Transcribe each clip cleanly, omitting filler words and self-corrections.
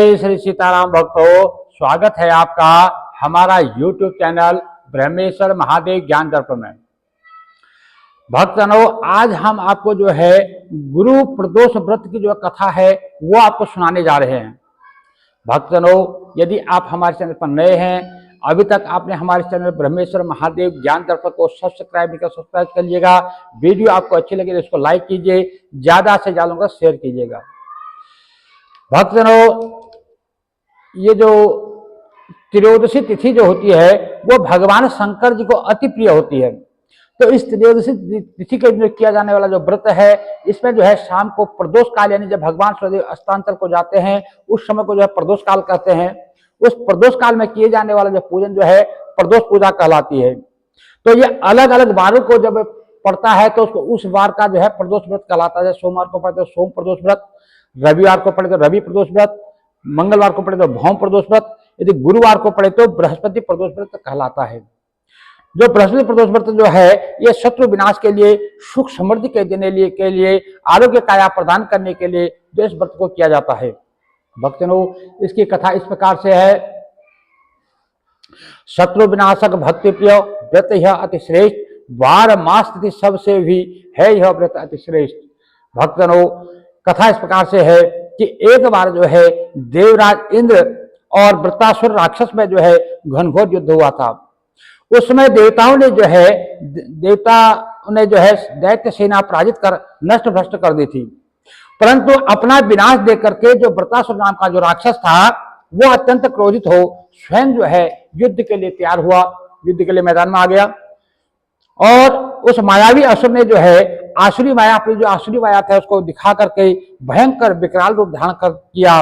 जय श्री सीताराम भक्तों, स्वागत है आपका हमारा YouTube चैनल ब्रह्मेश्वर महादेव ज्ञान दर्पण में। भक्तजनों, आज हम आपको जो है गुरु प्रदोष व्रत की जो कथा है वो आपको सुनाने जा रहे हैं। भक्तजनों, यदि आप हमारे चैनल पर नए हैं, अभी तक आपने हमारे चैनल ब्रह्मेश्वर महादेव ज्ञान दर्पण को सब्सक्राइब नहीं कर, सब्सक्राइब कर लीजिएगा। वीडियो आपको अच्छी लगी तो इसको लाइक कीजिए, ज्यादा से ज्यादा लोगों को शेयर कीजिएगा। भक्तजनों, ये जो त्रयोदशी तिथि जो होती है वो भगवान शंकर जी को अति प्रिय होती है। तो इस त्रयोदशी तिथि के जो किया जाने वाला जो व्रत है, इसमें जो है शाम को प्रदोष काल, यानी जब भगवान सूर्यदेव अस्तांचल को जाते हैं उस समय को जो है प्रदोष काल कहते हैं। उस प्रदोष काल में किए जाने वाला जो पूजन जो है प्रदोष पूजा कहलाती है। तो ये अलग अलग वारों को जब पड़ता है तो उसको उस वार का जो है प्रदोष व्रत कहलाता है। सोमवार को पड़े तो सोम प्रदोष व्रत, रविवार को पड़े तो रवि प्रदोष व्रत, मंगलवार को पड़े तो भौम प्रदोष व्रत, यदि गुरुवार को पड़े तो बृहस्पति प्रदोष व्रत कहलाता है। जो बृहस्पति प्रदोष व्रत जो है ये शत्रु विनाश के लिए, सुख समृद्धि के देने के लिए, आरोग्य काया प्रदान करने के लिए जो इस व्रत को किया जाता है। भक्तजनों, इसकी कथा इस प्रकार से है। शत्रु विनाशक भक्ति प्रिय व्रत यह अति श्रेष्ठ, वार मास तिथि सबसे भी है यह व्रत अति श्रेष्ठ। भक्तजनों, कथा इस प्रकार से है कि एक बार जो है देवराज इंद्र और वृत्रासुर राक्षस में जो है घनघोर युद्ध हुआ था। उस समय देवताओं ने जो है दैत्य सेना पराजित कर नष्ट भ्रष्ट कर दी थी। परंतु अपना विनाश देख करके जो वृत्रासुर नाम का जो राक्षस था वो अत्यंत क्रोधित हो स्वयं जो है युद्ध के लिए तैयार हुआ, युद्ध के लिए मैदान में आ गया। और उस मायावी असुर ने जो है आसुरी माया, अपनी जो आसुरी माया था उसको दिखा करके भयंकर विकराल रूप धारण कर किया।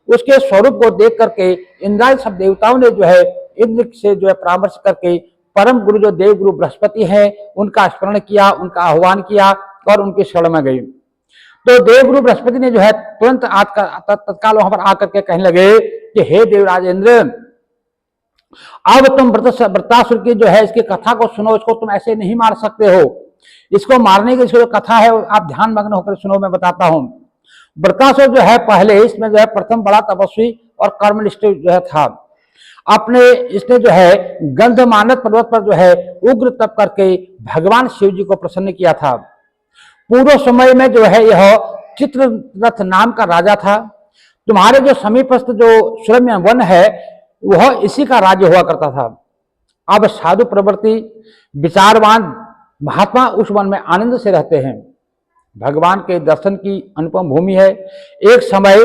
उसके स्वरूप को देख करके इंद्रादि सब देवताओं ने जो है इंद्र से जो है परामर्श करके परम गुरु जो देव गुरु बृहस्पति हैं उनका स्मरण किया, उनका आह्वान किया और उनकी शरण में गई। तो देव गुरु बृहस्पति ने जो है तुरंत तत्काल वहां पर आकर के कहने लगे कि हे देवराज इंद्र, अब तुम वृत्रासुर की जो है इसकी कथा को सुनो। इसको तुम ऐसे नहीं मार सकते हो। इसको मारने की जो कथा है आप ध्यान मग्न होकर सुनो, मैं बताता हूं। वृत्रासुर जो है पहले इसमें जो है प्रथम बड़ा तपस्वी और कर्मनिष्ठ जो है था। इसने जो है गंधमानस पर्वत पर जो है उग्र तप करके भगवान शिव जी को प्रसन्न किया था। पूर्व समय में जो है यह चित्ररथ नाम का राजा था। तुम्हारे जो समीपस्थ जो सुरम्य वन है वह इसी का राज्य हुआ करता था। अब साधु प्रवृत्ति विचारवान महात्मा उस वन में आनंद से रहते हैं। भगवान के दर्शन की अनुपम भूमि है। एक समय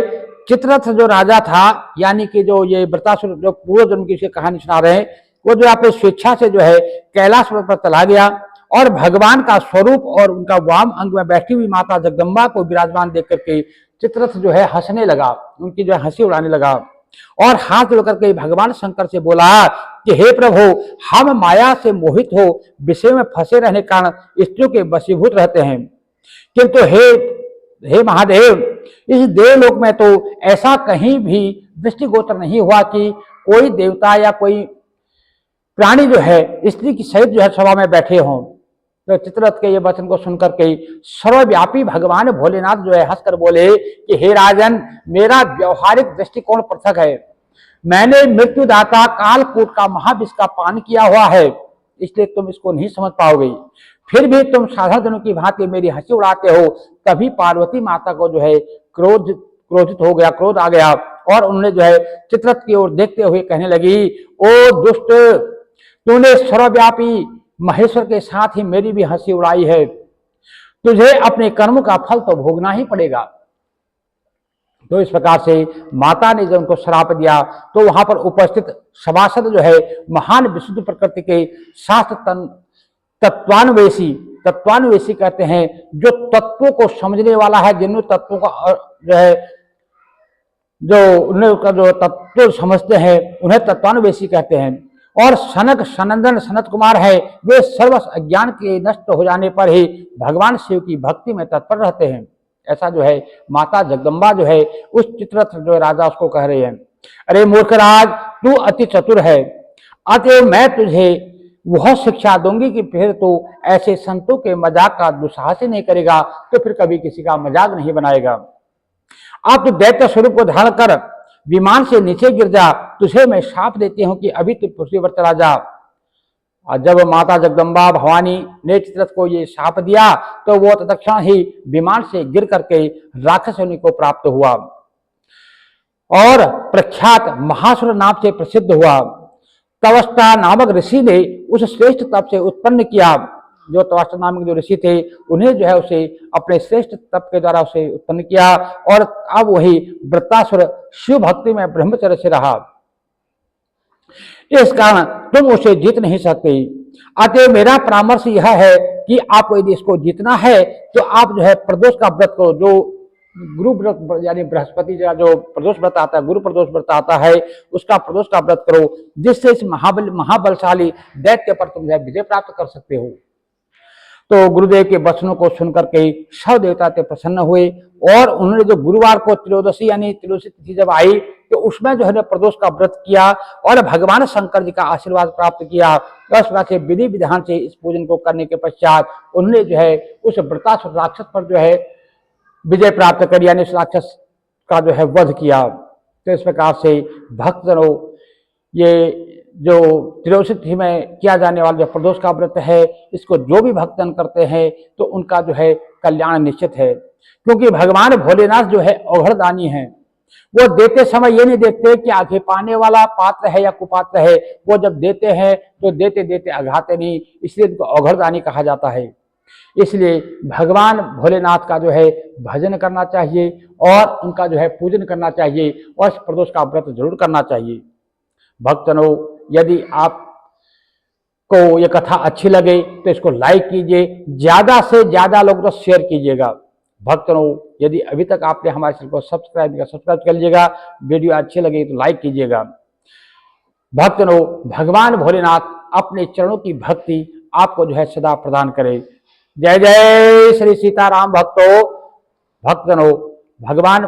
चित्ररथ जो राजा था, यानी कि जो ये वृत्रासुर जो पूर्व जन्म की कहानी सुना रहे हैं, वो जो आप स्वेच्छा से जो है कैलाश पर चला गया और भगवान का स्वरूप और उनका वाम अंग में बैठी हुई माता जगदम्बा को विराजमान देख करके चित्ररथ जो है हंसने लगा, उनकी जो है हंसी उड़ाने लगा और हाथ जोड़ करके भगवान शंकर से बोला कि हे प्रभु, हम माया से मोहित हो विषय में फंसे रहने के कारण स्त्रियों के वशीभूत रहते हैं, किंतु हे महादेव, इस देवलोक में तो ऐसा कहीं भी दृष्टिगोचर नहीं हुआ कि कोई देवता या कोई प्राणी जो है स्त्री की सहित जो है सभा में बैठे हों। तो चित्ररथ के ये वचन को सुनकर के सर्वव्यापी भगवान भोलेनाथ जो है हंसकर बोले कि हे राजन, मेरा व्यवहारिक दृष्टिकोण पृथक है। मैंने मृत्युदाता कालकूट का महाविष का पान किया हुआ है, इसलिए तुम इसको नहीं समझ पाओगे। फिर भी तुम साधारण जनों की भांति मेरी हंसी उड़ाते हो। तभी पार्वती माता को जो है क्रोधित हो गया, क्रोध आ गया और उन्होंने जो है चित्ररथ की ओर देखते हुए कहने लगी, ओ दुष्ट, तूने सर्वव्यापी महेश्वर के साथ ही मेरी भी हंसी उड़ाई है। तुझे अपने कर्म का फल तो भोगना ही पड़ेगा। तो इस प्रकार से माता ने जब उनको श्राप दिया तो वहां पर उपस्थित सभासद जो है महान विशुद्ध प्रकृति के शास्त्र तत्वान्वेषी कहते हैं, जो तत्वों को समझने वाला है, जिन तत्वों का जो है जो उनका जो तत्व समझते हैं उन्हें तत्वान्वेषी कहते हैं। और सनंदन सनत कुमार है, वे सर्व अज्ञान के नष्ट हो जाने पर ही भगवान शिव की भक्ति में तत्पर रहते हैं। ऐसा जो है माता जगदम्बा जो है उस चित्ररथ जो राजा उसको कह रहे हैं, अरे मूर्खराज, तू अति चतुर है, अतएव मैं तुझे वह शिक्षा दूंगी कि फिर तो ऐसे संतों के मजाक का दुस्साहस ही नहीं करेगा तो फिर कभी किसी का मजाक नहीं बनाएगा। आप तो दैत्य स्वरूप को धारण कर विमान से नीचे गिर जा, तुझे मैं शाप देती हूं कि अभी तू पृथ्वी पर चला जा। और जब माता जगदम्बा भवानी ने चित्ररथ को ये शाप दिया तो वो तत्क्षण ही विमान से गिर करके राक्षस योनि को प्राप्त हुआ और प्रख्यात महासुर नाम से प्रसिद्ध हुआ। तवस्ता नामक ऋषि ने उस श्रेष्ठ तप से उत्पन्न किया। जो तवस्ता नामक जो ऋषि थे उन्हें जो है उसे अपने श्रेष्ठ तप के द्वारा उसे उत्पन्न किया और अब वही वृत्तासुर शिव भक्ति में ब्रह्मचर्य से रहा। इस कारण तुम उसे जीत नहीं सकते। अतः मेरा परामर्श यह है कि आपको यदि इसको जीतना है तो आप जो है प्रदोष का व्रत करो। जो गुरु व्रत यानी बृहस्पति का जो प्रदोष व्रत आता है, गुरु प्रदोष व्रत आता है, उसका प्रदोष का व्रत करो, जिससे इस महाबलशाली दैत्य पर तुम जो है विजय प्राप्त कर सकते हो। तो गुरुदेव के वचनों को सुनकर के सब देवता ते प्रसन्न हुए और उन्होंने जो गुरुवार को त्रयोदशी यानी त्रयोदशी तिथि जब आई तो उसमें जो है प्रदोष का व्रत किया और भगवान शंकर जी का आशीर्वाद प्राप्त किया। इस प्रकार से विधि विधान से इस पूजन को करने के पश्चात उन्होंने जो है उस वृत्तासुर राक्षस पर जो है विजय प्राप्त करी, यानी उस राक्षस का जो है वध किया। तो इस प्रकार से भक्तजनों, ये जो त्रयोदशी तिथि में किया जाने वाला जो प्रदोष का व्रत है, इसको जो भी भक्तजन करते हैं तो उनका जो है कल्याण निश्चित है। क्योंकि भगवान भोलेनाथ जो है अघड़दानी है। वो देते समय ये नहीं देखते कि आगे पाने वाला पात्र है या कुपात्र है, वो जब देते हैं तो देते देते अघाते नहीं, इसलिए उनको अघड़दानी कहा जाता है। इसलिए भगवान भोलेनाथ का जो है भजन करना चाहिए और उनका जो है पूजन करना चाहिए और इस प्रदोष का व्रत जरूर करना चाहिए। भक्तजनों, यदि आपको ये कथा अच्छी लगे तो इसको लाइक कीजिए, ज्यादा से ज्यादा लोग तो शेयर कीजिएगा। भक्तजनों, यदि अभी तक आपने हमारे चैनल को सब्सक्राइब कर लीजिएगा, वीडियो अच्छी लगे तो लाइक कीजिएगा। भक्तजनों, भगवान भोलेनाथ अपने चरणों की भक्ति आपको जो है सदा प्रदान करे। जय जय श्री सीताराम भक्तों। भक्तजनों, भगवान